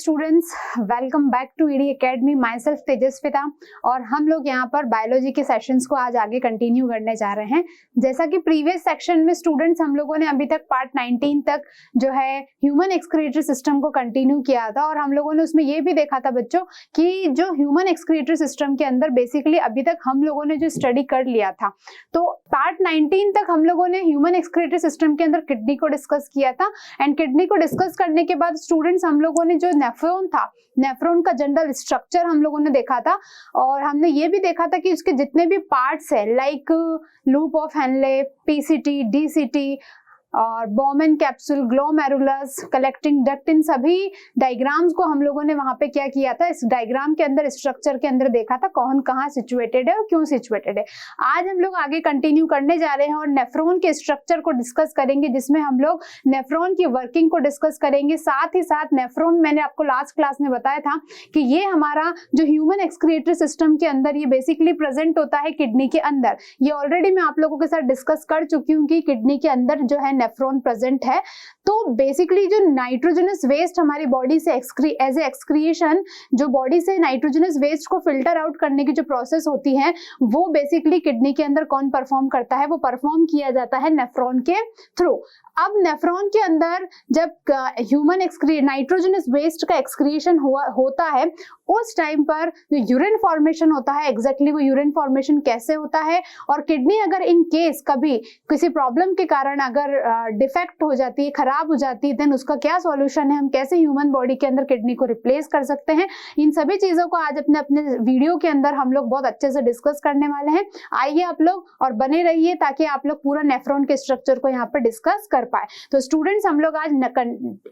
Students, welcome back to ED academy. Myself Tejasvita और हम लोग यहाँ पर बायोलॉजी के सेशंस को आज आगे कंटिन्यू करने जा रहे हैं। जैसा कि प्रीवियस सेक्शन में स्टूडेंट्स हम लोगों ने अभी तक पार्ट 19 तक जो है ह्यूमन एक्सक्रीटरी सिस्टम को कंटिन्यू किया था और हम लोगों ने उसमें ये भी देखा था बच्चों कि जो ह्यूमन एक्सक्रीटरी सिस्टम के अंदर बेसिकली अभी तक हम लोगों ने जो स्टडी कर लिया था, तो पार्ट 19 तक हम लोगों ने ह्यूमन एक्सक्रीटरी सिस्टम के अंदर किडनी को डिस्कस किया था। एंड किडनी को डिस्कस करने के बाद स्टूडेंट्स हम लोगों ने जो नेफ्रॉन था, नेफ्रॉन का जनरल स्ट्रक्चर हम लोगों ने देखा था और हमने ये भी देखा था कि उसके जितने भी पार्ट्स है like loop of Henle, PCT, DCT और Bowman capsule, glomerulus, collecting duct, इन सभी डायग्राम्स को हम लोगों ने वहां पे क्या किया था, इस डायग्राम के अंदर, स्ट्रक्चर के अंदर देखा था कौन कहाँ सिचुएटेड है और क्यों सिचुएटेड है। आज हम लोग आगे कंटिन्यू करने जा रहे हैं और नेफ्रॉन के स्ट्रक्चर को डिस्कस करेंगे, जिसमें हम लोग नेफ्रॉन की वर्किंग को डिस्कस करेंगे। साथ ही साथ नेफ्रॉन, मैंने आपको लास्ट क्लास में बताया था कि ये हमारा जो ह्यूमन एक्सक्रीटरी सिस्टम के अंदर ये बेसिकली प्रेजेंट होता है किडनी के अंदर। ये ऑलरेडी मैं आप लोगों के साथ डिस्कस कर चुकी हूँ कि किडनी के अंदर जो है नेफ्रॉन प्रेजेंट है। तो बेसिकली जो नाइट्रोजनस वेस्ट हमारी बॉडी से एज ए एक्सक्रिएशन, जो बॉडी से नाइट्रोजनस वेस्ट को फिल्टर आउट करने की जो प्रोसेस होती है वो बेसिकली किडनी के अंदर कौन परफॉर्म करता है, वो परफॉर्म किया जाता है नेफ्रॉन के थ्रू। अब नेफ्रॉन के अंदर जब ह्यूमन नाइट्रोजनस वेस्ट का एक्सक्रिएशन होता है, उस टाइम पर जो यूरिन फॉर्मेशन होता है, एग्जैक्टली वो यूरिन फॉर्मेशन कैसे होता है और किडनी अगर इन केस कभी किसी प्रॉब्लम के कारण अगर डिफेक्ट हो जाती है, खराब हो जाती है, देन उसका क्या सॉल्यूशन है, हम कैसे ह्यूमन बॉडी के अंदर किडनी को रिप्लेस कर सकते हैं, इन सभी चीजों को आज अपने अपने वीडियो के अंदर हम लोग बहुत अच्छे से डिस्कस करने वाले हैं। आइए आप लोग और बने रहिए ताकि आप लोग पूरा नेफ्रॉन के स्ट्रक्चर को यहाँ पर डिस्कस कर पाए। तो स्टूडेंट्स, हम लोग आज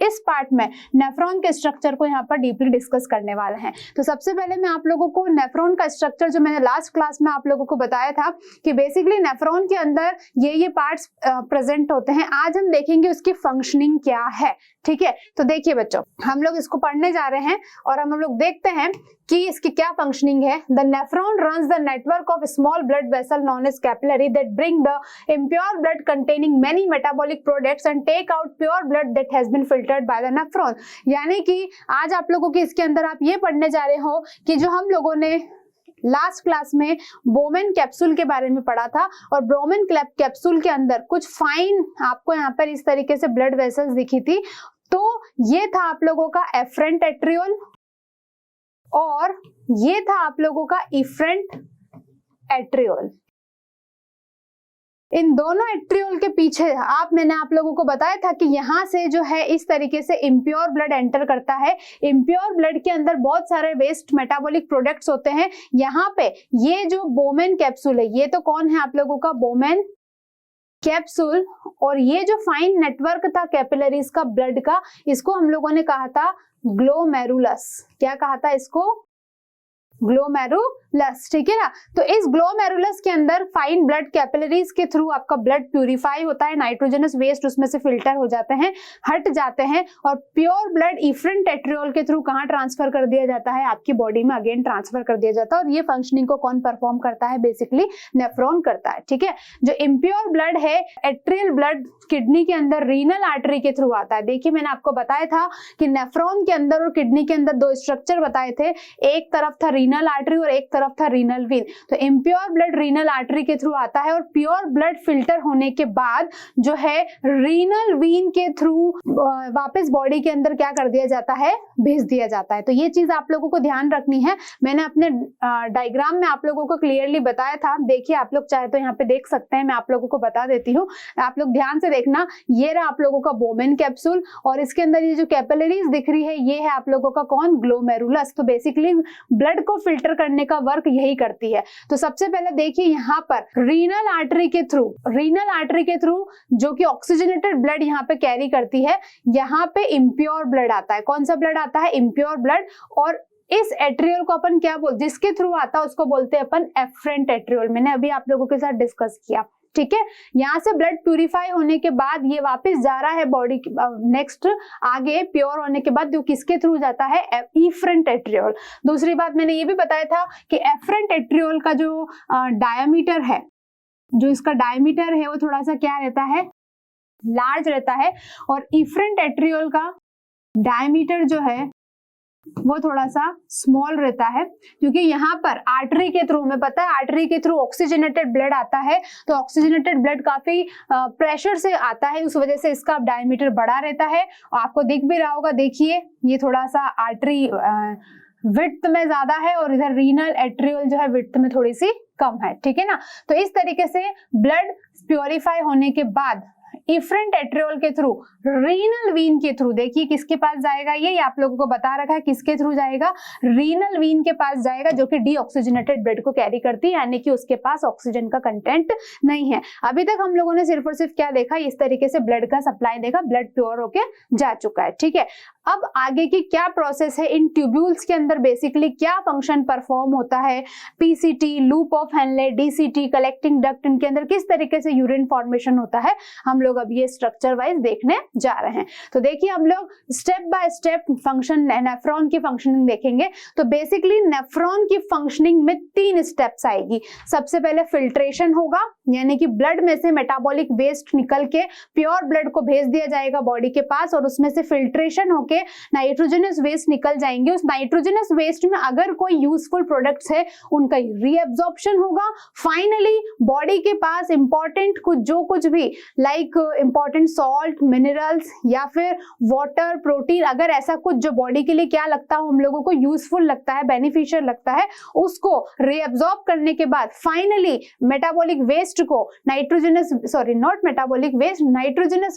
इस पार्ट में नेफ्रॉन के स्ट्रक्चर को यहाँ पर डीपली डिस्कस करने वाले हैं। तो सबसे पहले मैं आप लोगों को नेफ्रॉन का स्ट्रक्चर, जो मैंने लास्ट क्लास में आप लोगों को बताया था कि बेसिकली नेफ्रॉन के अंदर ये पार्ट्स प्रेजेंट होते हैं, आज हम देखेंगे उसकी फंक्शनिंग क्या है। ठीक है, तो देखिए बच्चों, हम लोग इसको पढ़ने जा रहे हैं और हम लोग देखते हैं कि इसकी क्या फंक्शनिंग है। The nephron runs the network of small blood vessel known as capillary that bring the impure blood containing many metabolic products and take out pure blood that has been filtered by the nephron. यानी कि आज आप लोगों के इसके अंदर आप ये पढ़ने जा रहे हो कि जो हम लोगों ने लास्ट क्लास में बोमेन कैप्सूल के बारे में पढ़ा था और बोमेन कैप्सूल के अंदर कुछ फाइन आपको यहाँ पर इस तरीके से ब्लड वेसल्स दिखी थी। तो ये था आप लोगों का एफरेंट एट्रियोल और ये था आप लोगों का इफरेंट एट्रियोल। इन दोनों एट्रियोल के पीछे मैंने आप लोगों को बताया था कि यहाँ से जो है इस तरीके से इम्प्योर ब्लड एंटर करता है। इम्प्योर ब्लड के अंदर बहुत सारे वेस्ट मेटाबॉलिक प्रोडक्ट्स होते हैं। यहाँ पे ये जो बोमेन कैप्सूल है, ये तो कौन है आप लोगों का, बोमेन कैप्सूल, और ये जो फाइन नेटवर्क था कैपिलरीज का ब्लड का, इसको हम लोगों ने कहा था ग्लोमेरुलस। क्या कहा था इसको, ग्लोमेरुलस। ठीक है ना। तो इस ग्लोमेरुलस के अंदर फाइन ब्लड कैपिलरीज के थ्रू आपका ब्लड प्यूरिफाई होता है, नाइट्रोजनस वेस्ट उसमें से फिल्टर हो जाते हैं, हट जाते हैं और प्योर ब्लड इफरेंट एट्रियोल के थ्रू कहाँ ट्रांसफर कर दिया जाता है, आपकी बॉडी में अगेन ट्रांसफर कर दिया जाता है। और ये फंक्शनिंग को कौन परफॉर्म करता है, बेसिकली नेफ्रॉन करता है। ठीक है, जो इम्प्योर ब्लड है, एट्रियल ब्लड किडनी के अंदर रीनल आर्टरी के थ्रू आता है। देखिए मैंने आपको बताया था कि नेफ्रॉन के अंदर और किडनी के अंदर दो स्ट्रक्चर बताए थे, एक तरफ था रीनल आर्टरी और एक तरफ था रीनल वीन। तो इम्प्योर ब्लड रीनल आर्टरी के थ्रू आता है और प्योर ब्लड फिल्टर होने के बाद जो है रीनल वीन के थ्रू वापस बॉडी के अंदर क्या कर दिया जाता है, भेज दिया जाता है। तो ये चीज आप लोगों को ध्यान रखनी है। मैंने अपने डायग्राम में आप लोगों को क्लियरली बताया था। देखिए आप लोग चाहे तो यहाँ पे देख सकते हैं, मैं आप लोगों को बता देती हूँ, आप लोग ध्यान से देखना। ये रहा आप लोगों का बोमेन कैप्सूल और इसके अंदर ये जो कैपिलरीज दिख रही है, ये है आप लोगों का कौन, ग्लोमेरुलस। तो बेसिकली ब्लड को फिल्टर करने का वर्क यही करती है। तो सबसे पहले देखिए यहाँ पर रीनल आर्टरी के थ्रू जो कि ऑक्सीजनेटेड ब्लड यहाँ पे कैरी करती है, यहाँ पे इम्प्योर ब्लड आता है। कौन सा ब्लड आता है, इम्प्योर ब्लड। और इस एट्रियोल को अपन क्या बोलते, जिसके थ्रू आता है उसको बोलते हैं अपन एफरेंट एट्रियोल। मैंने अभी आप लोगों के साथ डिस्कस किया। ठीक है, यहाँ से ब्लड प्यूरिफाई होने के बाद ये वापस जा रहा है बॉडी नेक्स्ट आगे प्योर होने के बाद, जो किसके थ्रू जाता है, इफरेंट एट्रियोल। दूसरी बात मैंने ये भी बताया था कि एफरेंट एट्रियोल का जो डायमीटर है, जो इसका डायमीटर है वो थोड़ा सा क्या रहता है, लार्ज रहता है और इफरेंट एट्रियोल का डायमीटर जो है वो थोड़ा सा स्मॉल रहता है, क्योंकि यहाँ पर आर्टरी के थ्रू, हमें पता है आर्टरी के थ्रू ऑक्सीजनेटेड ब्लड आता है, तो ऑक्सीजनेटेड ब्लड काफी प्रेशर से आता है, उस वजह से इसका डायमीटर बड़ा रहता है। आपको दिख भी रहा होगा, देखिए ये थोड़ा सा आर्टरी विड्थ में ज्यादा है और इधर रीनल एट्रियोल जो है विड्थ में थोड़ी सी कम है, ठीक है ना। तो इस तरीके से ब्लड प्योरीफाई होने के बाद इफरेंट एट्रियोल के थ्रू, रीनल वीन के थ्रू, देखिए किसके पास जाएगा, ये आप लोगों को बता रखा है किसके थ्रू जाएगा, रीनल वीन के पास जाएगा, जो कि डीऑक्सीजनेटेड ब्लड को कैरी करती है, यानी कि उसके पास ऑक्सीजन का कंटेंट नहीं है। अभी तक हम लोगों ने सिर्फ और सिर्फ क्या देखा, इस तरीके से ब्लड का सप्लाई देखा, ब्लड प्योर होके जा चुका है, ठीक है। अब आगे की क्या प्रोसेस है, इन ट्यूब्यूल्स के अंदर बेसिकली क्या फंक्शन परफॉर्म होता है, PCT, loop of Henley, DCT, collecting duct, इनके अंदर किस तरीके से यूरिन फॉर्मेशन होता है, हम लोग अब ये स्ट्रक्चर वाइज देखने जा रहे हैं। तो देखिए हम लोग step by step function, nephron की फंक्शनिंग देखेंगे। तो बेसिकली नेफ्रॉन की फंक्शनिंग में 3 स्टेप्स आएगी। सबसे पहले फिल्ट्रेशन होगा, यानी कि ब्लड में से मेटाबॉलिक वेस्ट निकल के प्योर ब्लड को भेज दिया जाएगा बॉडी के पास, और उसमें से फिल्ट्रेशन होके नाइट्रोजनस वेस्ट निकल जाएंगे। उस नाइट्रोजनस वेस्ट में अगर कोई यूजफुल प्रोडक्ट्स है उनका रीएब्जॉर्प्शन होगा। फाइनली बॉडी के पास इंपॉर्टेंट कुछ भी लाइक इंपॉर्टेंट सॉल्ट, मिनरल्स या फिर वाटर, प्रोटीन, अगर ऐसा कुछ जो बॉडी के लिए क्या लगता है, हम लोगों को यूजफुल लगता है, बेनिफिशियल लगता है, उसको रीएब्जॉर्ब करने के बाद फाइनली मेटाबॉलिक वेस्ट को नाइट्रोजनस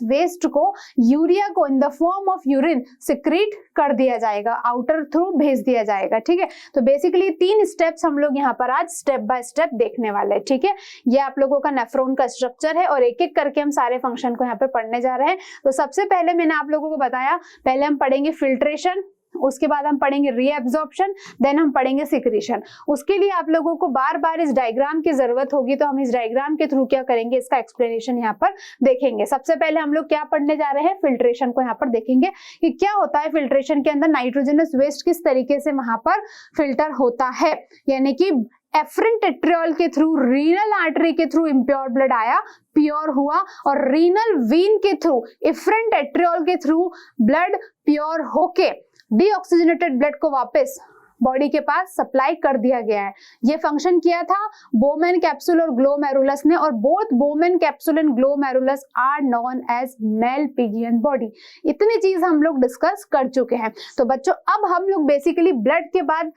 वेस्ट को यूरिया को in the form of urine secrete कर दिया जाएगा, आउटर थ्रू भेज दिया जाएगा, ठीक है। तो बेसिकली 3 स्टेप्स हम लोग यहाँ पर आज स्टेप बाय स्टेप देखने वाले हैं, ठीक है। ये आप लोगों का नेफ्रॉन का स्ट्रक्चर है और एक एक करके हम सारे फंक्शन को यहाँ पर पढ़ने जा रहे हैं। तो सबसे पहले मैंने आप लोगों को बताया, पहले हम पढ़ेंगे फिल्ट्रेशन, उसके बाद हम पढ़ेंगे रीएब्जॉर्प्शन, देन हम पढ़ेंगे सिक्रीशन। उसके लिए आप लोगों को बार बार इस डायग्राम की जरूरत होगी, तो हम इस डायग्राम के थ्रू क्या करेंगे, इसका एक्सप्लेनेशन यहाँ पर देखेंगे। सबसे पहले हम लोग क्या पढ़ने जा रहे हैं, फिल्ट्रेशन को यहाँ पर देखेंगे कि क्या होता है फिल्ट्रेशन के अंदर, नाइट्रोजनस वेस्ट किस तरीके से वहां पर फिल्टर होता है, यानी कि एफरेंट एट्रियोल के थ्रू, रीनल आर्टरी के थ्रू इम्प्योर ब्लड आया, प्योर हुआ, और रीनल वीन के थ्रू, इफरेंट एट्रियोल के थ्रू ब्लड प्योर होके डीऑक्सीजनेटेड ब्लड को वापस बॉडी के पास सप्लाई कर दिया गया है। ये फंक्शन किया था बोमेन कैप्सूल और ग्लोमेरुलस ने, और both Bowman capsule and glomerulus are known as Malpighian body. इतनी चीज हम लोग डिस्कस कर चुके हैं। तो बच्चों अब हम लोग बेसिकली ब्लड के बाद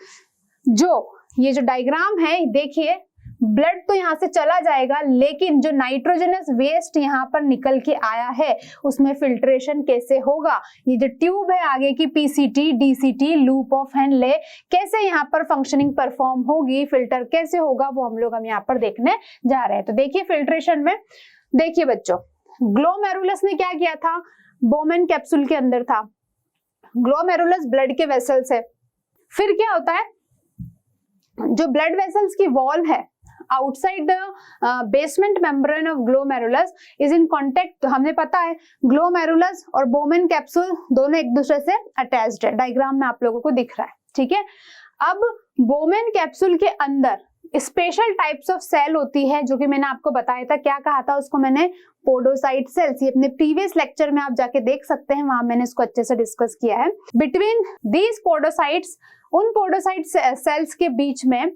ये जो डायग्राम है, देखिए ब्लड तो यहाँ से चला जाएगा, लेकिन जो नाइट्रोजनस वेस्ट यहाँ पर निकल के आया है उसमें फिल्ट्रेशन कैसे होगा, ये जो ट्यूब है आगे की PCT, DCT, loop of Henley, कैसे यहाँ पर फंक्शनिंग परफॉर्म होगी, फिल्टर कैसे होगा, वो हम यहाँ पर देखने जा रहे हैं। तो देखिए फिल्ट्रेशन में, देखिए बच्चों ग्लोमेरुलस ने क्या किया था, बोमेन कैप्सूल के अंदर था, ग्लोमेरुलस ब्लड के वेसल्स है। फिर क्या होता है, जो ब्लड वेसल्स की वॉल है outside the basement membrane of glomerulus is in contact, हमें पता है ग्लोमेरुलस और बोमेन कैप्सूल दोनों एक दूसरे से अटैच्ड है, डायग्राम में आप लोगों को दिख रहा है, ठीक है। अब बोमेन कैप्सूल के अंदर स्पेशल टाइप्स ऑफ सेल होती है, जो कि मैंने आपको बताया था, क्या कहा था उसको मैंने, पोडोसाइट सेल्स। ये अपने प्रीवियस लेक्चर में आप जाके देख सकते हैं, वहां मैंने इसको अच्छे से डिस्कस किया है। बिटवीन दीज पोडोसाइट्स, उन पोडोसाइट सेल्स के बीच में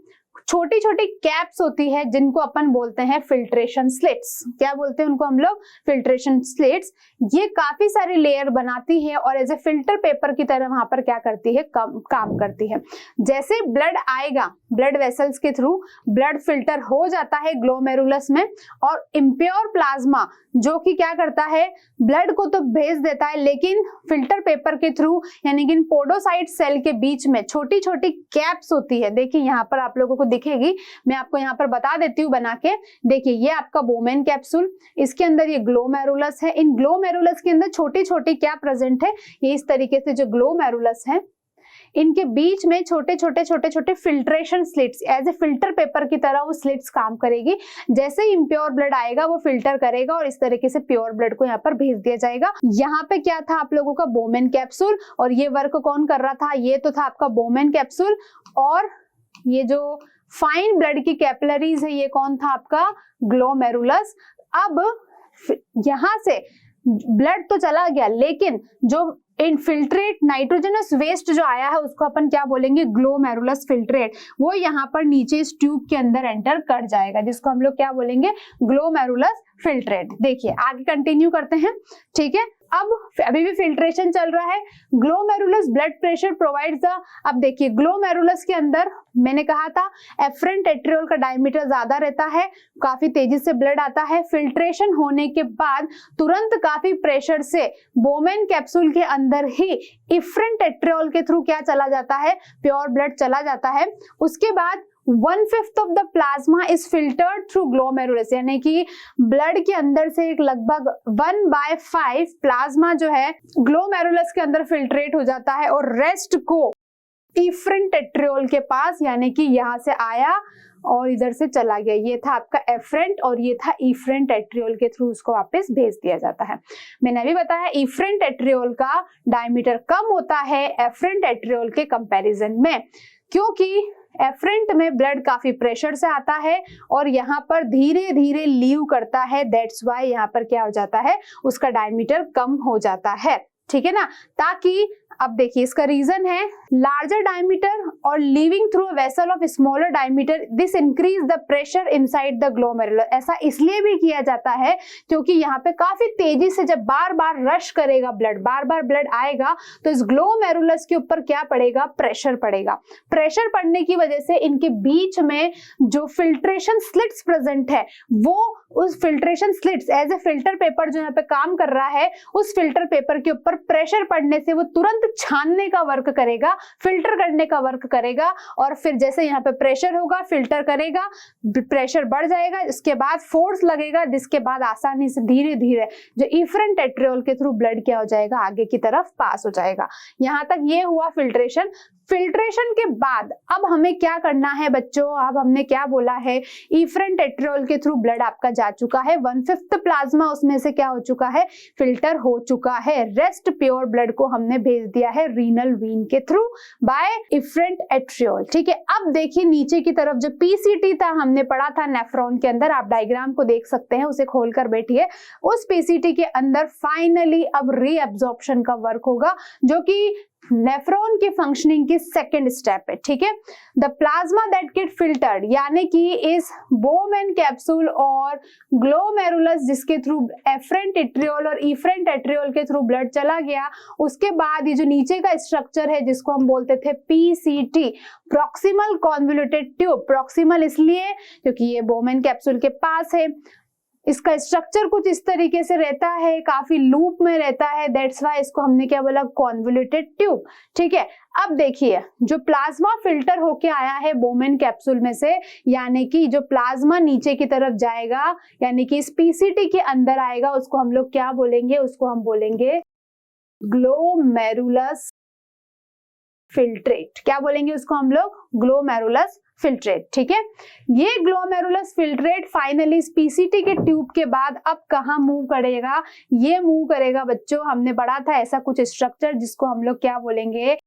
छोटी छोटी कैप्स होती है, जिनको अपन बोलते हैं फिल्ट्रेशन स्लिट्स। क्या बोलते हैं उनको हम लोग, फिल्ट्रेशन स्लिट्स। ये काफी सारी लेयर बनाती है और एज ए फिल्टर पेपर की तरह वहां पर क्या करती है, काम करती है। जैसे ब्लड आएगा, ब्लड वेसल्स के थ्रू ब्लड फिल्टर हो जाता है ग्लोमेरुलस में, और इम्प्योर प्लाज्मा जो कि क्या करता है, ब्लड को तो भेज देता है, लेकिन फिल्टर पेपर के थ्रू, यानी कि पोडोसाइट सेल के बीच में छोटी छोटी कैप्स होती है। देखिए यहाँ पर आप लोगों को दिखेगी, मैं आपको यहाँ पर बता देती हूँ बना के। देखिए ये आपका बोमेन कैप्सूल, इसके अंदर ये ग्लोमेरुलस है। इन ग्लोमेरुलस के अंदर छोटी छोटी क्या प्रेजेंट है, ये इस तरीके से जो ग्लोमेरुलस है, इनके बीच में छोटे छोटे filtration slits, as a filter paper की तरह वो स्लिट्स काम करेगी। जैसे ही इम्प्योर ब्लड आएगा वो फिल्टर करेगा और इस तरीके से प्योर ब्लड को यहाँ पर भेज दिया जाएगा। यहाँ पे क्या था आप लोगों का, बोमेन कैप्सूल, और ये वर्क कौन कर रहा था, ये तो था आपका बोमेन कैप्सूल, और ये जो फाइन ब्लड की कैपिलरीज है ये कौन था आपका, ग्लोमेरुलस। अब यहाँ से ब्लड तो चला गया, लेकिन जो इनफिल्ट्रेट नाइट्रोजनस वेस्ट जो आया है उसको अपन क्या बोलेंगे, ग्लोमेरुलस फिल्ट्रेट, वो यहाँ पर नीचे इस ट्यूब के अंदर एंटर कर जाएगा, जिसको हम लोग क्या बोलेंगे, ग्लोमेरुलस फिल्ट्रेट। देखिए आगे कंटिन्यू करते हैं, ठीक है। अब अभी भी फिल्ट्रेशन चल रहा है। Glomerulus blood pressure provides the, अब देखिए ग्लोमेरुलस के अंदर मैंने कहा था एफरेंट एट्रियोल का डायमीटर ज्यादा रहता है, काफी तेजी से ब्लड आता है। फिल्ट्रेशन होने के बाद तुरंत काफी प्रेशर से बोमेन कैप्सूल के अंदर ही इफरेंट एट्रियोल के थ्रू क्या चला जाता है, प्योर ब्लड चला जाता है। उसके बाद 1/5 of the plasma is filtered through glomerulus, यानी कि ब्लड के अंदर से एक लगभग 1/5 प्लाज्मा जो है ग्लोमेरुलस के अंदर फिल्ट्रेट हो जाता है और रेस्ट को इफरेंट एट्रियोल के पास, यानी कि यहां से आया और इधर से चला गया, ये था आपका एफरेंट और ये था इफरेंट एट्रियोल के थ्रू उसको वापस भेज दिया जाता है। मैंने अभी बताया इफरेंट एट्रियोल का डायमीटर कम होता है एफरेंट एट्रियोल के कंपैरिजन में, क्योंकि एफरेंट में ब्लड काफी प्रेशर से आता है और यहाँ पर धीरे धीरे लीव करता है, दैट्स वाई यहाँ पर क्या हो जाता है, उसका डायमीटर कम हो जाता है, ठीक है ना। ताकि अब देखिए इसका रीजन है लार्जर डायमीटर और leaving through a vessel of smaller diameter, this increase the pressure inside the glomerulus. ऐसा इसलिए भी किया जाता है क्योंकि यहाँ पे काफी तेजी से जब बार बार रश करेगा ब्लड, बार बार ब्लड आएगा तो इस ग्लोमेरुलस के ऊपर क्या पड़ेगा, प्रेशर पड़ेगा। प्रेशर पड़ने की वजह से इनके बीच में जो फिल्ट्रेशन स्लिट्स प्रेजेंट है, वो उस filtration slits as a filter paper जो यहाँ पे काम कर रहा है, उस फिल्टर पेपर के ऊपर प्रेशर पड़ने से वो तुरंत छानने का वर्क करेगा, फिल्टर करने का वर्क करेगा, और फिर जैसे यहाँ पे प्रेशर होगा फिल्टर करेगा, प्रेशर बढ़ जाएगा, इसके बाद फोर्स लगेगा, जिसके बाद आसानी से धीरे धीरे जो इफरेंट एट्रियोल के थ्रू ब्लड क्या हो जाएगा, आगे की तरफ पास हो जाएगा। यहाँ तक ये हुआ फिल्ट्रेशन। फिल्ट्रेशन के बाद अब हमें क्या करना है बच्चों, अब हमने क्या बोला है, इफरेंट एट्रियोल के थ्रू ब्लड आपका जा चुका है, 1/5 प्लाज्मा उसमें से क्या हो चुका है, फिल्टर हो चुका है। रेस्ट प्योर ब्लड को हमने भेज दिया है रीनल वीन के थ्रू बाय इफरेंट एट्रियोल, ठीक है। अब देखिए नीचे की तरफ जो पीसीटी था हमने पढ़ा था नेफ्रॉन के अंदर, आप डायग्राम को देख सकते हैं, उसे खोलकर बैठिए। उस पीसीटी के अंदर फाइनली अब रीअब्जॉर्प्शन का वर्क होगा, जो कि नेफ्रॉन के फंक्शनिंग की सेकेंड स्टेप है, ठीक है। The plasma that get filtered, यानी कि इस बोमेन कैप्सूल और ग्लोमेरुलस जिसके थ्रू एफरेंट एट्रियोल और इफरेंट एट्रियोल के थ्रू ब्लड चला गया, उसके बाद ये जो नीचे का स्ट्रक्चर है जिसको हम बोलते थे PCT, proximal convoluted tube, proximal इसलिए क्योंकि ये बोमेन कैप्सूल के पास है, इसका स्ट्रक्चर कुछ इस तरीके से रहता है, काफी लूप में रहता है, दैट्स व्हाई इसको हमने क्या बोला, कॉन्वोल्यूटेड ट्यूब, ठीक है। अब देखिए जो प्लाज्मा फिल्टर होके आया है बोमेन कैप्सूल में से, यानी कि जो प्लाज्मा नीचे की तरफ जाएगा, यानी कि इस पीसीटी के अंदर आएगा, उसको हम लोग क्या बोलेंगे, उसको हम बोलेंगे ग्लोमेरुलस फिल्ट्रेट। क्या बोलेंगे उसको हम लोग, ग्लोमेरुलस फिल्ट्रेट, ठीक है। ये ग्लोमेरुलस फिल्ट्रेट फाइनली इस पीसीटी के ट्यूब के बाद अब कहाँ मूव करेगा, ये मूव करेगा बच्चों, हमने पढ़ा था ऐसा कुछ स्ट्रक्चर जिसको हम लोग क्या बोलेंगे,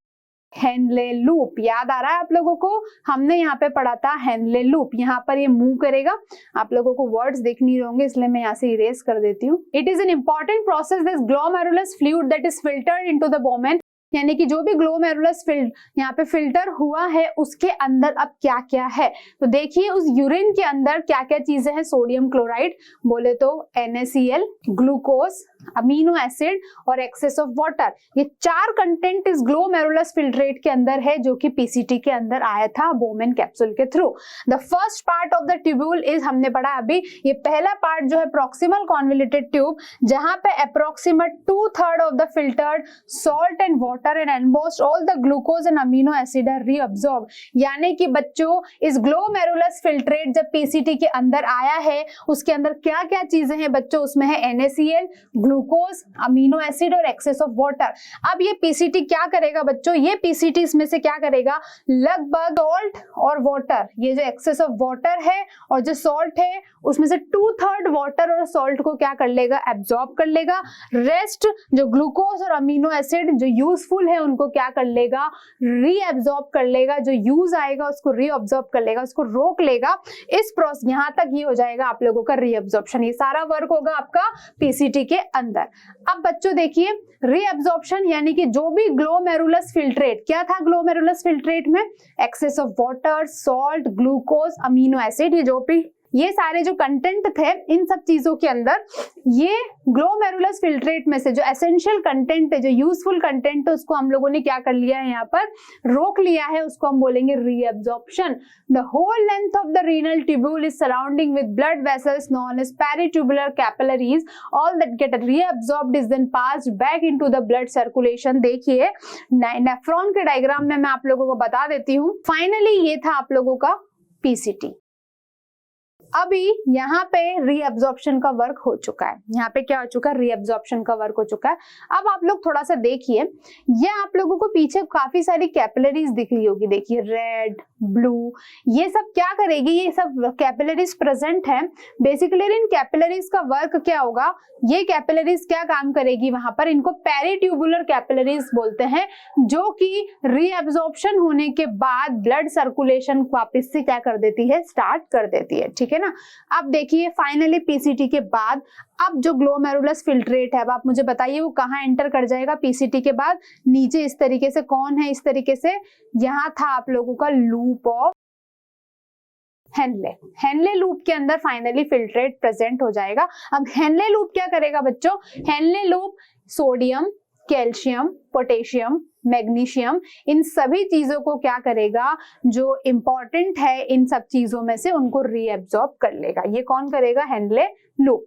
हेनले लूप। याद आ रहा है आप लोगों को, हमने यहाँ पे पढ़ा था हेनले लूप। यहाँ पर ये मूव करेगा, आप लोगों को वर्ड्स देख नहीं होंगे इसलिए मैं यहाँ से इरेज कर देती हूँ। It is an important process, this glomerulus fluid that is filtered into the बोमेन, यानी कि जो भी ग्लोमेरुलस यहाँ पे फिल्टर हुआ है उसके अंदर अब क्या क्या है, तो देखिए उस यूरिन के अंदर क्या क्या चीजें हैं, सोडियम क्लोराइड, बोले तो NaCl, ग्लूकोज, अमीनो एसिड और एक्सेस ऑफ वाटर, ये 4 कंटेंट इस ग्लोमेरुलस फिल्ट्रेट के अंदर है जो कि पीसीटी के अंदर आया था बोमेन कैप्सूल के through. The first part of the tubule is, हमने पढ़ा अभी, ये पहला पार्ट जो है प्रॉक्सिमल कॉन्वोल्यूटेड ट्यूब, जहां पे approximate 2/3 of the filtered salt and water and almost all the glucose and amino acid are reabsorb. यानी कि बच्चों इस ग्लोमेरुलस फिल्ट्रेट जब पीसीटी के अंदर आया है उसके अंदर क्या क्या चीजें हैं बच्चों, उसमें है NaCl, ग्लूकोज, अमीनो एसिड और एक्सेस ऑफ वाटर। अब ये पीसीटी क्या करेगा बच्चों, ये पीसीटी इसमें से क्या करेगा, लगभग सॉल्ट और वाटर, ये जो एक्सेस ऑफ वाटर है और जो सॉल्ट है उसमें से 2/3 वाटर और सॉल्ट को क्या कर लेगा, एब्जॉर्ब कर लेगा। रेस्ट जो ग्लूकोज और अमीनो एसिड जो यूजफुल है उनको क्या कर लेगा, रीएब्जॉर्ब कर लेगा। जो यूज आएगा उसको रीअब्जॉर्ब कर लेगा, उसको रोक लेगा। इस प्रोसेस यहां तक ये हो जाएगा आप लोगों का रीअब्जॉर्प्शन। ये सारा वर्क होगा आपका पीसीटी के अंदर। अब बच्चों देखिए रीअब्जॉर्प्शन यानी कि जो भी ग्लोमेरुलस फिल्ट्रेट, क्या था ग्लोमेरुलस फिल्ट्रेट में, excess of water, salt, glucose, amino acid, ये जो भी ये सारे जो कंटेंट थे इन सब चीजों के अंदर, ये ग्लोमेरुलस फिल्ट्रेट में से जो एसेंशियल कंटेंट है, जो यूजफुल कंटेंट है, उसको हम लोगों ने क्या कर लिया है, यहाँ पर रोक लिया है। उसको हम बोलेंगे reabsorption. The whole length of the renal tubule is surrounding with blood vessels known as peritubular capillaries. All that get reabsorbed is then passed back into the blood circulation. देखिए नेफ्रॉन के डायग्राम में मैं आप लोगों को बता देती हूँ। फाइनली ये था आप लोगों का पीसीटी। अभी यहाँ पे रीअब्जॉर्प्शन का वर्क हो चुका है। यहाँ पे क्या हो चुका है, रीअब्जॉर्प्शन का वर्क हो चुका है। अब आप लोग थोड़ा सा देखिए, ये आप लोगों को पीछे काफी सारी कैपिलरीज दिख रही होगी। देखिए रेड, ब्लू, ये सब क्या करेगी, ये सब कैपिलरीज प्रेजेंट है। बेसिकली इन कैपिलरीज का वर्क क्या होगा, ये कैपिलरीज क्या काम करेगी वहां पर, इनको पेरिट्यूबुलर कैपिलरीज बोलते हैं, जो कि रीअब्जॉर्प्शन होने के बाद ब्लड सर्कुलेशन वापस से क्या कर देती है, स्टार्ट कर देती है। ठीक है ना। अब देखिए फाइनली पीसीटी के बाद अब जो ग्लोमेरुलस फिल्ट्रेट है, अब आप मुझे बताइए वो कहाँ एंटर कर जाएगा पीसीटी के बाद, नीचे इस तरीके से। कौन है इस तरीके से, यहाँ था आप लोगों का loop of Henley. Henle loop के अंदर फाइनली फिल्ट्रेट प्रेजेंट हो जाएगा। अब हेनले लूप क्या करेगा बच्चों, Henle loop sodium, calcium, potassium, magnesium, इन सभी चीजों को क्या करेगा, जो इंपॉर्टेंट है इन सब चीजों में से उनको रीअब्सॉर्ब कर लेगा। ये कौन करेगा, हेनले लूप।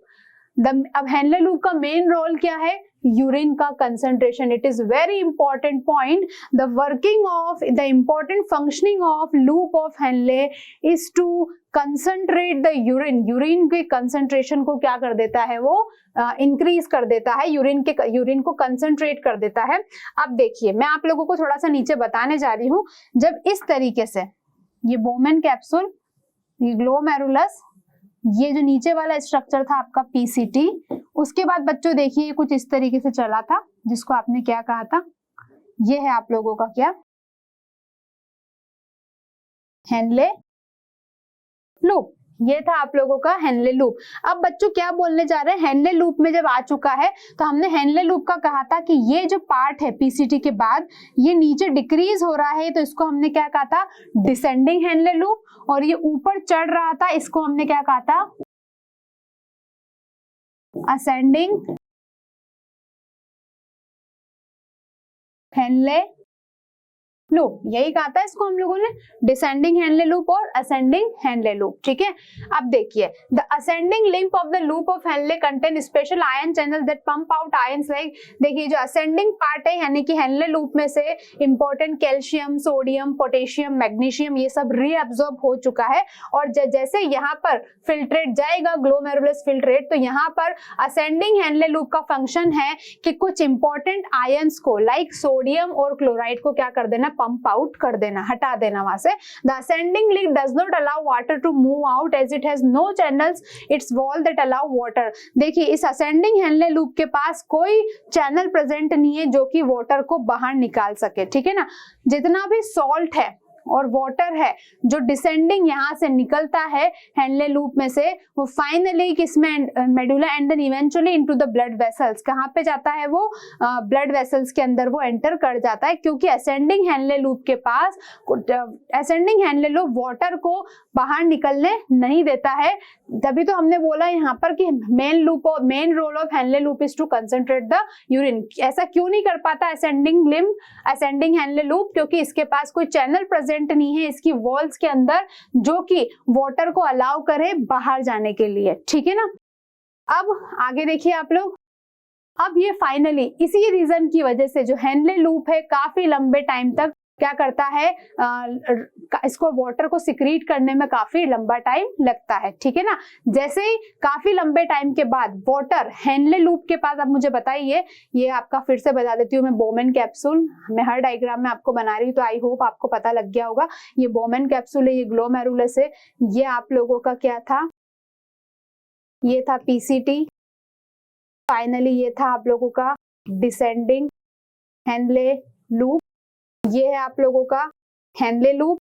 अब हेनले लूप का मेन रोल क्या है, यूरिन का concentration. It is very important point. The working of the important functioning of loop of Henle is to concentrate the urine. Urine के कंसंट्रेशन को क्या कर देता है, वो इंक्रीज कर देता है, यूरिन को कंसंट्रेट कर देता है। अब देखिए मैं आप लोगों को थोड़ा सा नीचे बताने जा रही हूं। जब इस तरीके से ये बोमेन कैप्सूल, ये ग्लोमेरुलस, ये जो नीचे वाला स्ट्रक्चर था आपका पीसीटी, उसके बाद बच्चों देखिए कुछ इस तरीके से चला था, जिसको आपने क्या कहा था, ये है आप लोगों का क्या, हेनले लूप। ये था आप लोगों का हेनले लूप। अब बच्चों क्या बोलने जा रहे हैं, हेनले लूप में जब आ चुका है तो हमने हेनले लूप का कहा था कि ये जो पार्ट है पीसीटी के बाद ये नीचे डिक्रीज हो रहा है, तो इसको हमने क्या कहा था, डिसेंडिंग हेनले लूप। और ये ऊपर चढ़ रहा था, इसको हमने क्या कहा था, असेंडिंग हेनले लूप। यही कहा था इसको हम लोगों ने, डिसेंडिंग हेनले लूप और असेंडिंग हेनले लूप। ठीक है। अब देखिए the ascending link of the loop of Henley contain special ion channel that pump out ions like. देखिए जो असेंडिंग पार्ट है यानी कि हेनले लूप में से important calcium, sodium, potassium, magnesium, ये सब रीअब्सॉर्ब हो चुका है। और जैसे यहाँ पर फिल्ट्रेट जाएगा ग्लोमेरुलस फिल्ट्रेट, तो यहाँ पर असेंडिंग हेनले लूप का फंक्शन है कि कुछ इंपॉर्टेंट आयंस को लाइक सोडियम और क्लोराइड को क्या कर देना, पंप आउट कर देना, हटा देना वहां से। The ascending limb does not allow water to move out as it has no channels its wall that allow water. देखिए इस असेंडिंग हेनले लूप के पास कोई चैनल प्रेजेंट नहीं है जो कि वाटर को बाहर निकाल सके। ठीक है ना। जितना भी सॉल्ट है और वाटर है जो डिसेंडिंग यहाँ से निकलता है हेनले लूप में से, वो फाइनली किसमें, medulla and then eventually into the blood vessels. कहाँ पे जाता है वो, ब्लड वेसल्स के अंदर वो एंटर कर जाता है, क्योंकि असेंडिंग हेनले लूप के पास, असेंडिंग हेनले लूप वाटर को बाहर निकलने नहीं देता है। तभी तो हमने बोला यहाँ पर कि main role of Henle loop is to concentrate the urine. ऐसा क्यों नहीं कर पाता असेंडिंग हेनले लूप, क्योंकि इसके पास कोई चैनल प्रेजेंट नहीं है इसकी वॉल्स के अंदर जो कि वाटर को अलाउ करे बाहर जाने के लिए। ठीक है ना। अब आगे देखिए आप लोग, अब ये फाइनली इसी रीजन की वजह से जो हेनले लूप है काफी लंबे टाइम तक क्या करता है, इसको वाटर को सिक्रीट करने में काफी लंबा टाइम लगता है। ठीक है ना। जैसे ही काफी लंबे टाइम के बाद वाटर हेनले लूप के पास, अब मुझे बताइए, ये आपका फिर से बता देती हूँ मैं, बोमेन कैप्सूल मैं हर डायग्राम में आपको बना रही हूँ, तो आई होप आपको पता लग गया होगा। ये बोमेन कैप्सूल है, ये ग्लोमेरुलस है, ये आप लोगों का क्या था, ये था पीसीटी, फाइनली ये था आप लोगों का डिसेंडिंग हेनले लूप, ये है आप लोगों का हेनले लूप।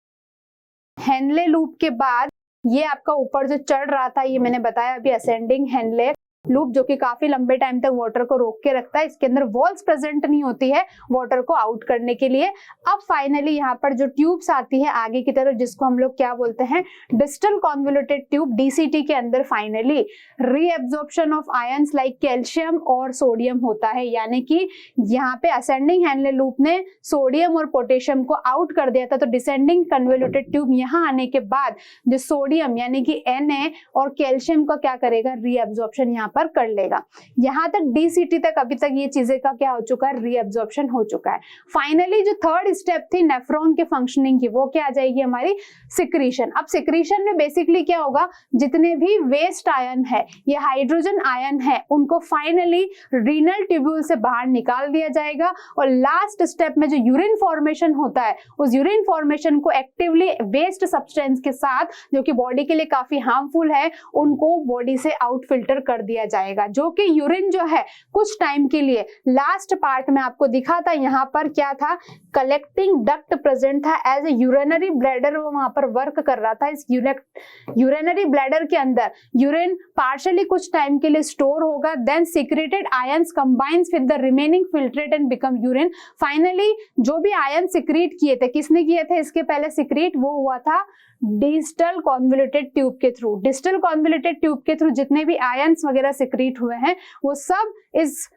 हेनले लूप के बाद ये आपका ऊपर जो चढ़ रहा था, ये मैंने बताया अभी, असेंडिंग हेनले लूप, जो कि काफी लंबे टाइम तक वाटर को रोक के रखता है। इसके अंदर वॉल्स प्रेजेंट नहीं होती है वाटर को आउट करने के लिए। अब फाइनली यहाँ पर जो ट्यूब्स आती है आगे की तरफ, जिसको हम लोग क्या बोलते हैं, डिस्टल कॉन्वोल्यूटेड ट्यूब, डीसीटी के अंदर finally reabsorption of ions like calcium और सोडियम होता है। यानी कि यहाँ पे असेंडिंग हेनले लूप ने सोडियम और पोटेशियम को आउट कर दिया था, तो डिसेंडिंग कन्वोल्यूटेड ट्यूब यहाँ आने के बाद जो सोडियम यानी कि Na और कैल्शियम का क्या करेगा, रीएब्जॉर्प्शन यहाँ पर कर लेगा। यहां तक डीसीटी तक अभी तक ये चीजें का क्या हो चुका है, रीएब्जॉर्प्शन हो चुका है। फाइनली जो थर्ड स्टेप थी नेफ्रॉन के फंक्शनिंग की, वो क्या आ जाएगी हमारी, सिक्रीशन। अब सिक्रीशन में बेसिकली क्या होगा, जितने भी वेस्ट आयन है, ये हाइड्रोजन आयन है, उनको फाइनली रीनल ट्यूब्यूल से बाहर निकाल दिया जाएगा। और लास्ट स्टेप में जो यूरिन फॉर्मेशन होता है, उस यूरिन फॉर्मेशन को एक्टिवली वेस्ट सब्सटेंस के साथ, जो कि बॉडी के लिए काफी हार्मफुल है, उनको बॉडी से आउट फिल्टर कर दिया जाएगा। जो कि यूरिन जो है कुछ टाइम के लिए, लास्ट पार्ट में आपको दिखा था, यहाँ पर क्या था, कलेक्टिंग डक्ट प्रेजेंट था एज ए यूरिनरी ब्लैडर, वो वहां पर वर्क कर रहा था। इस यूरिनरी ब्लैडर के अंदर यूरिन पार्शियली कुछ टाइम के लिए स्टोर होगा, then secreted ions combines with the remaining filtrate and become urine. Finally जो भी आयन सिक्रीट किए थे, किसने किए थे इसके पहले सिक्रीट, वो हुआ था डिस्टल कॉन्वोल्यूटेड ट्यूब के थ्रू। डिस्टल कॉन्वोल्यूटेड ट्यूब के थ्रू जितने भी आयंस वगैरह सिक्रीट हुए हैं, वो सब इस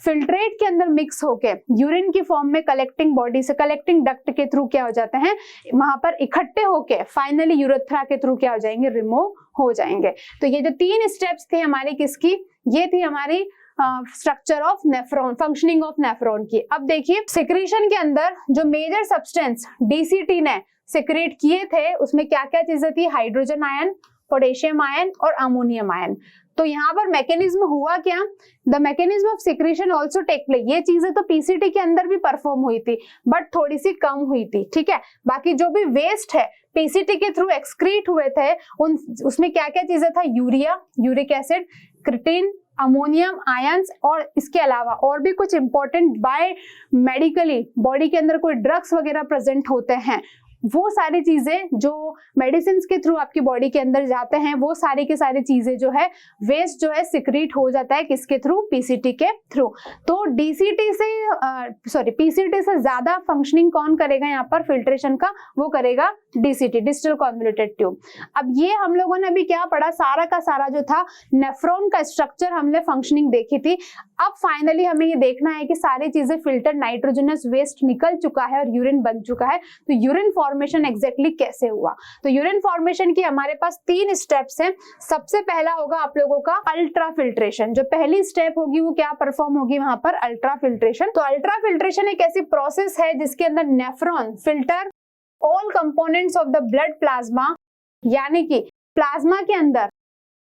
फिल्ट्रेट के अंदर मिक्स होके यूरिन की फॉर्म में कलेक्टिंग बॉडी से, कलेक्टिंग डक्ट के थ्रू क्या हो जाते हैं, वहां पर इकट्ठे होके फाइनली यूरेथ्रा के थ्रू क्या हो जाएंगे, रिमूव हो जाएंगे। तो ये जो 3 स्टेप्स थे हमारी किसकी, ये थी हमारी structure of nephron, functioning of nephron की। अब देखिए सिक्रीशन के अंदर जो मेजर सब्सटेंस डीसीटी ने सिक्रेट किए थे, उसमें क्या क्या चीजें थी, हाइड्रोजन आयन, पोटेशियम आयन और अमोनियम आयन। तो यहाँ पर मैकेनिज्म हुआ क्या, the mechanism of secretion also take place. ये चीजें तो पीसीटी के अंदर भी परफॉर्म हुई थी, बट थोड़ी सी कम हुई थी, ठीक है। बाकी जो भी वेस्ट है पीसीटी के थ्रू एक्सक्रीट हुए थे, उसमें क्या क्या चीजें था, urea, uric acid, creatine, ammonium ions, और इसके अलावा और भी कुछ इंपॉर्टेंट बाय मेडिकली बॉडी के अंदर कोई ड्रग्स वगैरह प्रेजेंट होते हैं, वो सारी चीजें जो मेडिसिन के थ्रू आपकी बॉडी के अंदर जाते हैं, वो सारी की सारी चीजें जो है, वेस्ट जो है सिक्रीट हो जाता है किसके थ्रू, पीसीटी के थ्रू। तो डीसीटी से पीसीटी से ज्यादा फंक्शनिंग कौन करेगा यहाँ पर फिल्ट्रेशन का, वो करेगा डीसीटी, डिस्टल कॉन्वोल्यूटेड ट्यूब। अब ये हम लोगों ने अभी क्या पढ़ा, सारा का सारा जो था नेफ्रॉन का स्ट्रक्चर, हमने फंक्शनिंग देखी थी। अब फाइनली हमें ये देखना है कि सारी चीजें फिल्टर, नाइट्रोजनस वेस्ट निकल चुका है और यूरिन बन चुका है, तो यूरिन फॉर्मेशन एग्जैक्टली कैसे हुआ। तो यूरिन फॉर्मेशन की हमारे पास 3 स्टेप्स हैं। सबसे पहला होगा आप लोगों का अल्ट्रा फिल्ट्रेशन। जो पहली स्टेप होगी वो क्या परफॉर्म होगी वहां पर, अल्ट्रा फिल्ट्रेशन। तो अल्ट्रा फिल्ट्रेशन एक ऐसी प्रोसेस है जिसके अंदर nephron filter all components of the blood plasma, यानी कि प्लाज्मा के अंदर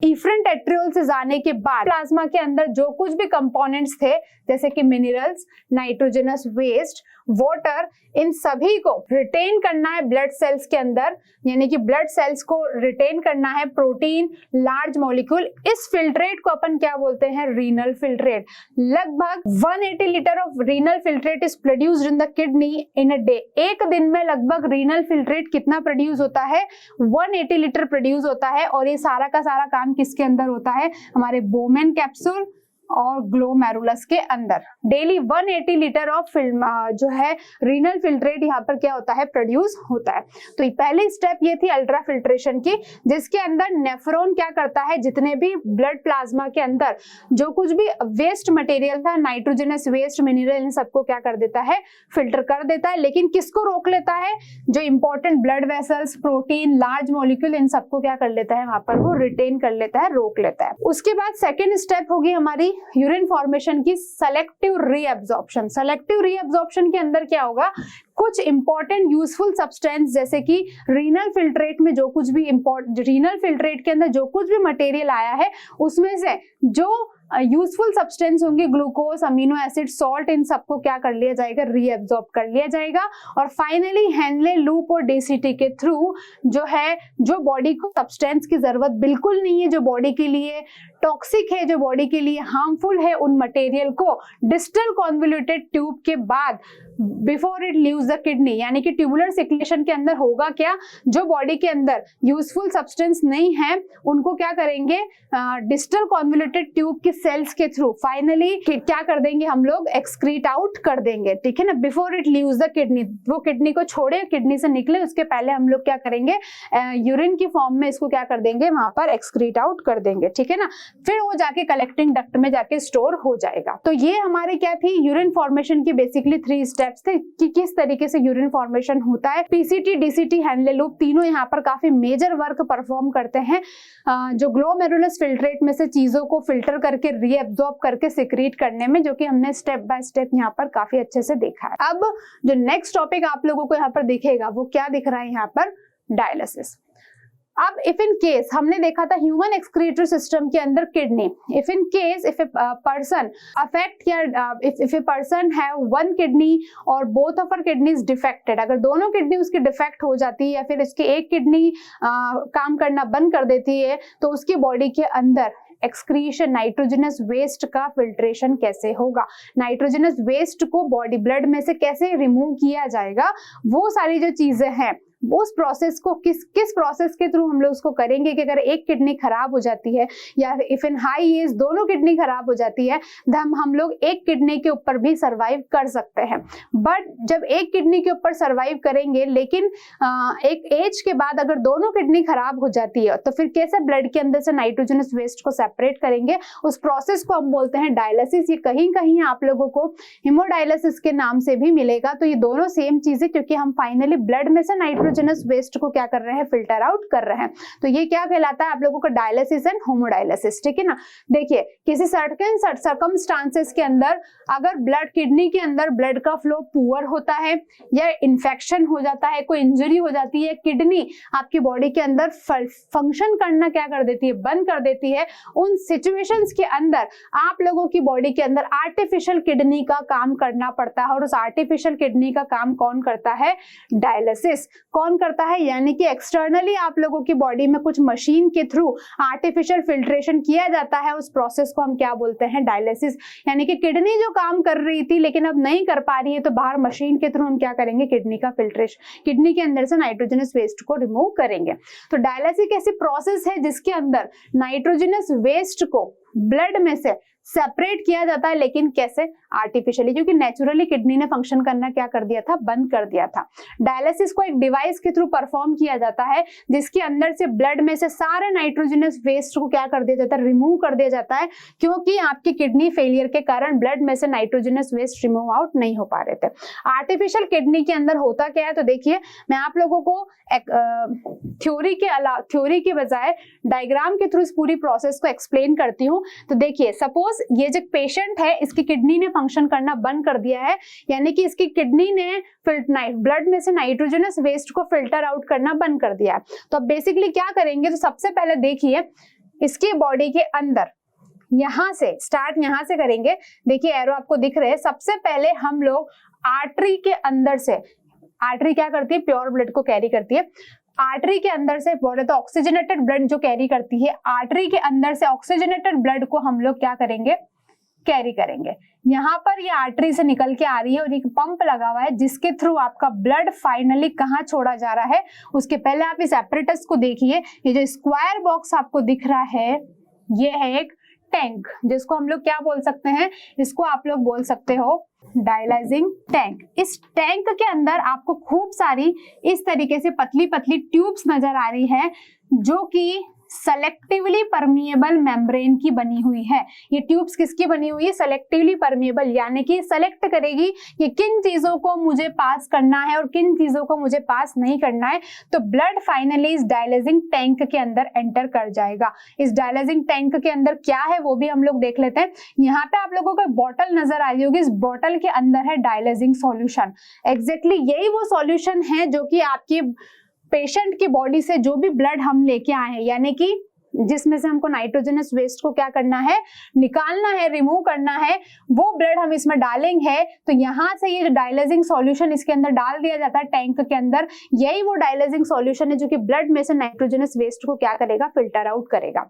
इफरेंट एट्रियोल से जाने के बाद प्लाज्मा के अंदर जो कुछ भी कंपोनेंट्स थे, जैसे कि मिनरल्स, नाइट्रोजनस वेस्ट, वाटर, इन सभी को रिटेन करना है ब्लड सेल्स के अंदर, यानी कि ब्लड सेल्स को रिटेन करना है प्रोटीन, लार्ज मॉलिक्यूल। इस फिल्ट्रेट को अपन क्या बोलते हैं, रीनल फिल्ट्रेट। लगभग 180 litre of renal filtrate is produced in the kidney in a day. एक दिन में लगभग रीनल फिल्ट्रेट कितना प्रोड्यूस होता है, 180 लीटर प्रोड्यूस होता है। और ये सारा का सारा काम किसके अंदर होता है, हमारे बोमेन कैप्सूल और ग्लोमेरुलस के अंदर। डेली 180 लीटर ऑफ जो है रीनल फिल्ट्रेट यहाँ पर क्या होता है, प्रोड्यूस होता है। तो पहली स्टेप ये थी अल्ट्रा फिल्ट्रेशन की, जिसके अंदर नेफ्रॉन क्या करता है, जितने भी ब्लड प्लाज्मा के अंदर जो कुछ भी वेस्ट मटेरियल था, नाइट्रोजनस वेस्ट, मिनरल, इन सबको क्या कर देता है, फिल्टर कर देता है। लेकिन किसको रोक लेता है, जो important blood vessels, protein, large molecule, इन सबको क्या कर लेता है, वहां पर वो रिटेन कर लेता है, रोक लेता है। उसके बाद सेकेंड स्टेप होगी हमारी यूरिन फॉर्मेशन की सेलेक्टिव रीअब्जॉर्प्शन। सेलेक्टिव रीअब्जॉर्प्शन के अंदर क्या होगा, कुछ इंपॉर्टेंट यूजफुल सब्सटेंस, जैसे कि रीनल फिल्ट्रेट में जो कुछ भी रीनल फिल्ट्रेट के अंदर जो कुछ भी मटेरियल आया है, उसमें से जो यूजफुल सब्सटेंस होंगे, ग्लूकोज, अमीनो एसिड, सॉल्ट, इन सबको क्या कर लिया जाएगा, रीअब्सॉर्ब कर लिया जाएगा। और फाइनली हेनले लूप और डीसीटी के थ्रू जो है, जो बॉडी को सब्सटेंस की जरूरत बिल्कुल नहीं है, जो बॉडी के लिए टॉक्सिक है, जो बॉडी के लिए हार्मफुल है, उन मटेरियल को डिस्टल कॉन्वोल्यूटेड ट्यूब के बाद before it leaves the kidney, यानी कि ट्यूबुलर सर्कुलेशन के अंदर होगा क्या, जो बॉडी के अंदर यूजफुल सब्सटेंस नहीं है उनको क्या करेंगे, डिस्टल कॉन्वोल्यूटेड ट्यूब की सेल्स के थ्रू फाइनली क्या कर देंगे हम लोग, एक्सक्रीट आउट कर देंगे, ठीक है ना, before it leaves the kidney, वो किडनी को छोड़े, किडनी से निकले उसके पहले हम लोग क्या करेंगे, यूरिन की फॉर्म में इसको क्या कर देंगे, वहां पर एक्सक्रीट आउट कर देंगे, ठीक है ना, फिर वो जाके कलेक्टिंग डक्ट में जाके स्टोर हो जाएगा। तो ये हमारे क्या थी, यूरिन फॉर्मेशन की बेसिकली 3 स्टेप्स थे कि किस तरीके से यूरिन फॉर्मेशन होता है। पीसीटी, डीसीटी, हैंले लूप तीनों यहाँ पर काफी मेजर वर्क परफॉर्म करते हैं, जो ग्लोमेरुलस फिल्ट्रेट में से चीजों को फिल्टर करके रीअब्सॉर्ब करके सिक्रीट करने में, जो कि हमने स्टेप बाय स्टेप यहाँ पर काफी अच्छे से देखा है। अब जो नेक्स्ट टॉपिक आप लोगों को यहाँ पर दिखेगा वो क्या दिख रहा है यहाँ पर, डायलिसिस। अब इफ इन केस हमने देखा था ह्यूमन एक्सक्रीटरी सिस्टम के अंदर kidney, if in case if a person affect या if a person have one kidney और both of her kidneys defected, अगर दोनों किडनी उसकी डिफेक्ट हो जाती है या फिर इसकी एक किडनी काम करना बंद कर देती है, तो उसकी बॉडी के अंदर एक्सक्रीशन, नाइट्रोजनस वेस्ट का फिल्ट्रेशन कैसे होगा, नाइट्रोजनस वेस्ट को बॉडी ब्लड में से कैसे रिमूव किया जाएगा, वो सारी जो चीजें हैं उस प्रोसेस को किस प्रोसेस के थ्रू हम लोग उसको करेंगे कि अगर एक किडनी खराब हो जाती है या इफ इन हाई एज दोनों किडनी खराब हो जाती है, हम लोग एक किडनी के ऊपर भी सरवाइव कर सकते हैं। बट जब एक किडनी के ऊपर सरवाइव करेंगे लेकिन एक एज के बाद अगर दोनों किडनी खराब हो जाती है तो फिर कैसे ब्लड के अंदर से नाइट्रोजनस वेस्ट को सेपरेट करेंगे, उस प्रोसेस को हम बोलते हैं डायलिसिस। ये कहीं कहीं आप लोगों को हिमोडायलिसिस के नाम से भी मिलेगा। तो ये दोनों सेम चीज है, क्योंकि हम फाइनली ब्लड में से नाइट्रोजनस वेस्ट को क्या कर रहे हैं, फिल्टर आउट कर रहे हैं। तो ये क्या कहलाता है आप लोगों का, डायलिसिस एंड होमोडायलिसिस, ठीक है ना। देखिए किसी सर्टेन सर्कमस्टांसेस के अंदर अगर ब्लड किडनी के अंदर ब्लड का फ्लो पुअर होता है या इन्फेक्शन हो जाता है, कोई इंजरी हो जाती है, किडनी आपकी बॉडी के अंदर फंक्शन करना क्या कर देती है, बंद कर देती है, उन सिचुएशंस के अंदर आप लोगों की बॉडी के अंदर आर्टिफिशियल किडनी का काम करना पड़ता है। और उस आर्टिफिशियल किडनी का काम कौन करता है, डायलिसिस कौन करता है, यानी कि एक्सटर्नली आप लोगों की बॉडी में कुछ मशीन के थ्रू आर्टिफिशियल फिल्ट्रेशन किया जाता है। उस प्रोसेस को हम क्या बोलते हैं, डायलिसिस। यानी कि किडनी जो काम कर रही थी लेकिन अब नहीं कर पा रही है, तो बाहर मशीन के थ्रू हम क्या करेंगे, किडनी का फिल्ट्रेशन, किडनी के अंदर से नाइट्रोजनस वेस्ट को रिमूव करेंगे। तो डायलिसिस ऐसी प्रोसेस है जिसके अंदर नाइट्रोजनस वेस्ट को ब्लड में से सेपरेट किया जाता है, लेकिन कैसे, आर्टिफिशियली, क्योंकि नेचुरली किडनी ने फंक्शन करना क्या कर दिया था, बंद कर दिया था। डायलिसिस को एक डिवाइस के थ्रू परफॉर्म किया जाता है जिसके अंदर से ब्लड में से सारे नाइट्रोजनस वेस्ट को क्या कर दिया जाता है, रिमूव कर दिया जाता है, क्योंकि आपकी किडनी फेलियर के कारण ब्लड में से नाइट्रोजनस वेस्ट रिमूव आउट नहीं हो पा रहे थे। आर्टिफिशियल किडनी के अंदर होता क्या है, तो देखिए मैं आप लोगों को थ्योरी के बजाय डायग्राम के थ्रू इस पूरी प्रोसेस को एक्सप्लेन करती हूँ। तो देखिए सपोज ये जो पेशेंट है, इसकी किडनी ने फंक्शन करना बंद कर दिया है, यानी कि इसकी किडनी ने ब्लड में से नाइट्रोजनस वेस्ट को फिल्टर आउट करना बंद कर दिया है। तो अब बेसिकली क्या करेंगे, तो सबसे पहले देखिए इसकी बॉडी के अंदर यहां से स्टार्ट, यहां से करेंगे। देखिए एरो आपको दिख रहे हैं। सबसे पहले हम लोग आर्टरी के अंदर से, आर्टरी क्या करती है, प्योर ब्लड को कैरी करती है। आर्टरी के अंदर से बोले तो ऑक्सीजनेटेड ब्लड जो कैरी करती है, आर्टरी के अंदर से ऑक्सीजनेटेड ब्लड को हम लोग क्या करेंगे, कैरी करेंगे। यहाँ पर ये आर्टरी से निकल के आ रही है और एक पंप लगा हुआ है जिसके थ्रू आपका ब्लड फाइनली कहाँ छोड़ा जा रहा है। उसके पहले आप इस एपरेटस को देखिए, ये जो स्क्वायर बॉक्स आपको दिख रहा है ये है एक टैंक, जिसको हम लोग क्या बोल सकते हैं, इसको आप लोग बोल सकते हो डायलाइजिंग टैंक। इस टैंक के अंदर आपको खूब सारी इस तरीके से पतली पतली ट्यूब्स नजर आ रही है जो कि सेलेक्टिवली परमिएबल मेम्ब्रेन की बनी हुई है। ये ट्यूब्स किसकी बनी हुई है, सेलेक्टिवली परमिएबल, यानी कि सेलेक्ट करेगी कि किन चीजों को मुझे पास करना है और किन चीजों को मुझे पास नहीं करना है। तो ब्लड फाइनली इस डायलाइजिंग टैंक के अंदर एंटर कर जाएगा। इस डायलाइजिंग टैंक के अंदर क्या है वो भी हम लोग देख लेते हैं। यहाँ पे आप लोगों को बॉटल नजर आ रही होगी, इस बॉटल के अंदर है डायलाइजिंग सॉल्यूशन। एग्जैक्टली यही वो सॉल्यूशन है जो कि आपकी पेशेंट की बॉडी से जो भी ब्लड हम लेके आए हैं, यानी कि जिसमें से हमको नाइट्रोजनस वेस्ट को क्या करना है, निकालना है, रिमूव करना है, वो ब्लड हम इसमें डालेंगे। तो यहाँ से ये जो डायलिसिंग सॉल्यूशन इसके अंदर डाल दिया जाता है टैंक के अंदर, यही वो डायलिसिंग सॉल्यूशन है जो कि ब्लड में से नाइट्रोजनस वेस्ट को क्या करेगा, फिल्टर आउट करेगा।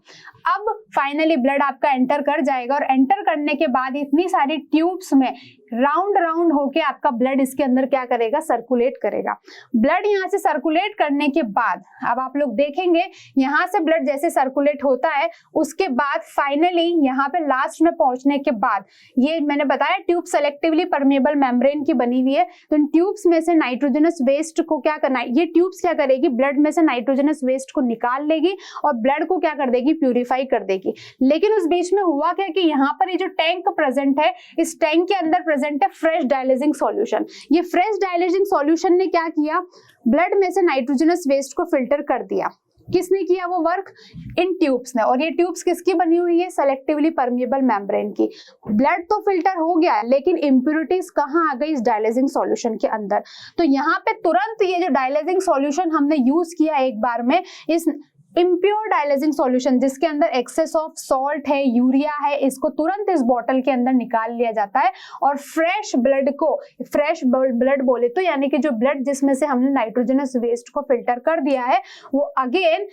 अब फाइनली ब्लड आपका एंटर कर जाएगा और एंटर करने के बाद इतनी सारी ट्यूब्स में राउंड राउंड होके आपका ब्लड इसके अंदर क्या करेगा, सर्कुलेट करेगा। ब्लड यहाँ से सर्कुलेट करने के बाद अब आप लोग देखेंगे यहाँ से ब्लड जैसे सर्कुलेट होता है, उसके बाद फाइनली यहाँ पे लास्ट में पहुंचने के बाद ये मैंने बताया ट्यूब सेलेक्टिवली परमेबल मेम्ब्रेन की बनी हुई है। तो इन ट्यूब्स में से नाइट्रोजनस वेस्ट को क्या करना है, ये ट्यूब्स क्या करेगी, ब्लड में से नाइट्रोजनस वेस्ट को निकाल लेगी और ब्लड को क्या कर देगी, प्यूरिफाई कर देगी। लेकिन उस बीच में हुआ क्या कि यहाँ पर ये जो टैंक प्रेजेंट है, इस टैंक के अंदर प्रेजेंट है फ्रेश डायलिसिंग सॉल्यूशन। ये फ्रेश डायलिसिंग सॉल्यूशन ने क्या किया, ब्लड में से नाइट्रोजनस वेस्ट को फिल्टर कर दिया। किसने किया वो वर्क, इन ट्यूब्स ने। और ये ट्यूब्स किसकी बनी हुई है, सेलेक्टिवली परमेबल मेम्ब्रेन की। ब्लड तो फिल्टर हो गया लेकिन इंप्योरिटीज कहाँ आ गई, इस डायलिसिंग सॉल्यूशन के अंदर। तो यहाँ पे तुरंत ये जो डायलिसिंग सॉल्यूशन हमने यूज किया एक बार में, इस इम्प्योर डायलिसिंग सॉल्यूशन जिसके अंदर एक्सेस ऑफ सॉल्ट है, यूरिया है, इसको तुरंत इस बॉटल के अंदर निकाल लिया जाता है और फ्रेश ब्लड को, फ्रेश ब्लड बोले तो यानी कि जो ब्लड जिसमें से हमने नाइट्रोजनस वेस्ट को फिल्टर कर दिया है, वो अगेन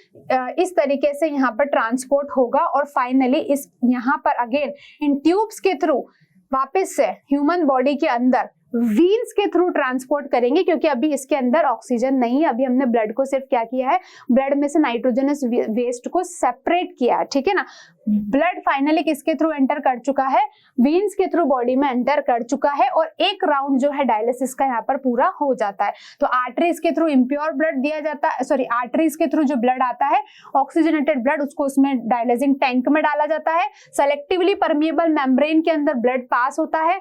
इस तरीके से यहाँ पर ट्रांसपोर्ट होगा और फाइनली इस यहाँ पर अगेन इन ट्यूब्स के थ्रू वापस से ह्यूमन बॉडी के अंदर वीन्स के थ्रू ट्रांसपोर्ट करेंगे, क्योंकि अभी इसके अंदर ऑक्सीजन नहीं है। अभी हमने ब्लड को सिर्फ क्या किया है, ब्लड में से नाइट्रोजनस वेस्ट को सेपरेट किया है, ठीक है ना। ब्लड फाइनली किसके थ्रू एंटर कर चुका है, वीन्स के थ्रू बॉडी में एंटर कर चुका है और एक राउंड जो है डायलिसिस का यहाँ पर पूरा हो जाता है। तो आर्टरीज के थ्रू इम्प्योर ब्लड दिया जाता है, सॉरी आर्टरीज के थ्रू जो ब्लड आता है ऑक्सीजनेटेड ब्लड, उसको उसमें डायलिसिंग टैंक में डाला जाता है। सेलेक्टिवली परमिएबल मेम्ब्रेन के अंदर ब्लड पास होता है।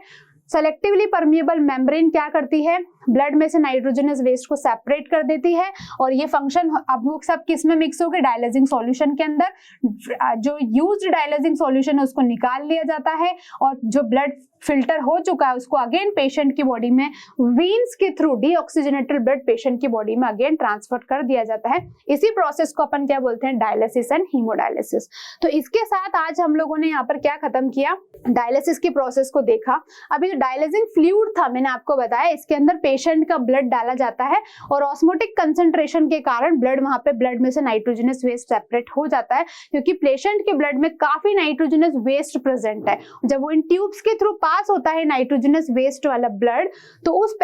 सेलेक्टिवली परमिएबल मेम्ब्रेन क्या करती है, ब्लड में से नाइट्रोजनस वेस्ट को सेपरेट कर देती है और ये फंक्शन अब वो सब किस में मिक्स हो गए, डायलिसिंग सॉल्यूशन के अंदर। जो यूज्ड डायलिसिंग सॉल्यूशन है उसको निकाल लिया जाता है और जो ब्लड फिल्टर हो चुका है उसको अगेन पेशेंट की बॉडी में वीन्स के थ्रू डीऑक्सीजनेटेड ब्लड पेशेंट की बॉडी में अगेन ट्रांसफर कर दिया जाता है। इसी प्रोसेस को अपन क्या बोलते हैं, डायलिसिस एंड हीमोडायलिसिस। तो इसके साथ आज हम लोगों ने यहाँ पर क्या खत्म किया, डायलिसिस की प्रोसेस को देखा। अभी जो डायलिसिंग फ्लूइड था मैंने आपको बताया, इसके अंदर पेशेंट का ब्लड डाला जाता है और ऑस्मोटिक कंसंट्रेशन के कारण ब्लड वहां पे ब्लड में से नाइट्रोजनस वेस्ट सेपरेट हो जाता है, क्योंकि पेशेंट के ब्लड में काफी नाइट्रोजनस वेस्ट प्रेजेंट है। जब वो इन ट्यूब्स के थ्रू पास होता है नाइट्रोजनस वेस्ट वाला ब्लड, तो उस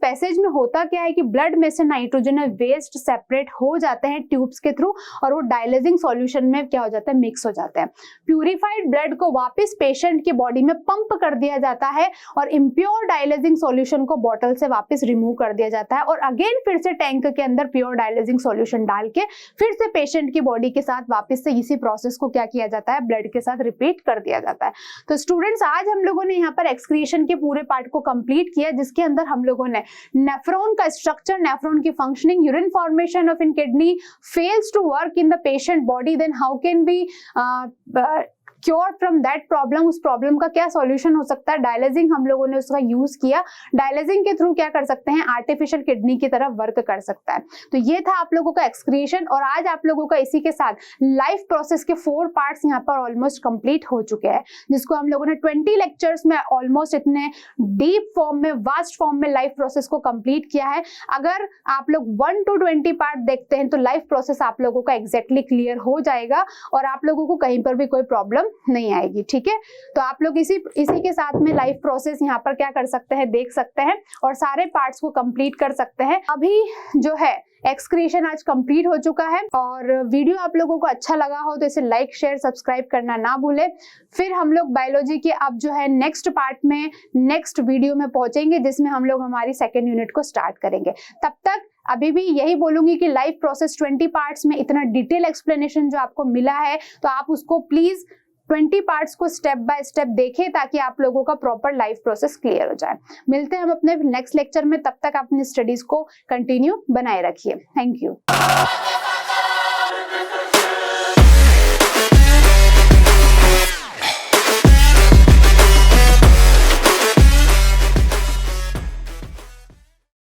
पैसेज में होता क्या है कि ब्लड में से नाइट्रोजनस वेस्ट सेपरेट हो जाते हैं ट्यूब्स के थ्रू और वो डायलिसिंग सॉल्यूशन में क्या हो जाता है, मिक्स हो जाते हैं। प्यूरिफाइड ब्लड को वापस पेशेंट की बॉडी में पंप कर दिया जाता है और इम्प्योर डायलिसिंग सॉल्यूशन को बॉटल से वापस रिमूव कर दिया जाता है और अगेन फिर से टैंक के अंदर प्योर डायलिसिंग सॉल्यूशन डाल के फिर से पेशेंट की बॉडी के साथ वापस से इसी प्रोसेस को क्या किया जाता है, ब्लड के साथ रिपीट कर दिया जाता है। तो स्टूडेंट्स आज हम लोगों ने यहाँ पर एक्सक्रीशन के पूरे पार्ट को कंप्लीट किया, जिसके अंदर हम लोगों ने नेफ्रॉन का स्ट्रक्चर, नेफ्रॉन की functioning, urine formation of in kidney fails to work in the patient body, then how can be cure from that problem, उस प्रॉब्लम का क्या सॉल्यूशन हो सकता है, डायलिसिंग हम लोगों ने उसका यूज किया। डायलिसिंग के थ्रू क्या कर सकते हैं, आर्टिफिशियल किडनी की तरफ वर्क कर सकता है। तो ये था आप लोगों का एक्सक्रीशन और आज आप लोगों का इसी के साथ लाइफ प्रोसेस के 4 पार्ट्स यहाँ पर ऑलमोस्ट कंप्लीट हो चुके हैं, जिसको हम लोगों ने 20 लेक्चर्स में ऑलमोस्ट इतने डीप फॉर्म में, वास्ट फॉर्म में लाइफ प्रोसेस को कंप्लीट किया है। अगर आप लोग 1 to 20 पार्ट देखते हैं तो लाइफ प्रोसेस आप लोगों का एग्जैक्टली क्लियर हो जाएगा और आप लोगों को कहीं पर भी कोई प्रॉब्लम नहीं आएगी, ठीक है। तो आप लोग इसी के साथ में लाइफ प्रोसेस यहाँ पर क्या कर सकते हैं, देख सकते हैं और सारे पार्ट्स को कंप्लीट कर सकते हैं। अभी जो है एक्सक्रीशन आज कंप्लीट हो चुका है और वीडियो आप लोगों को अच्छा लगा हो तो इसे लाइक, शेयर, सब्सक्राइब करना ना भूले। फिर हम लोग बायोलॉजी के अब जो है नेक्स्ट पार्ट में, नेक्स्ट वीडियो में पहुंचेंगे, जिसमें हम लोग हमारी 2nd यूनिट को स्टार्ट करेंगे। तब तक अभी भी यही बोलूंगी कि लाइफ प्रोसेस 20 पार्ट्स में इतना डिटेल एक्सप्लेनेशन जो आपको मिला है, तो आप उसको प्लीज 20 पार्ट्स को स्टेप बाय स्टेप देखें ताकि आप लोगों का प्रॉपर लाइफ प्रोसेस क्लियर हो जाए। मिलते हैं हम अपने नेक्स्ट लेक्चर में, तब तक अपनी स्टडीज को कंटिन्यू बनाए रखिए। Thank you.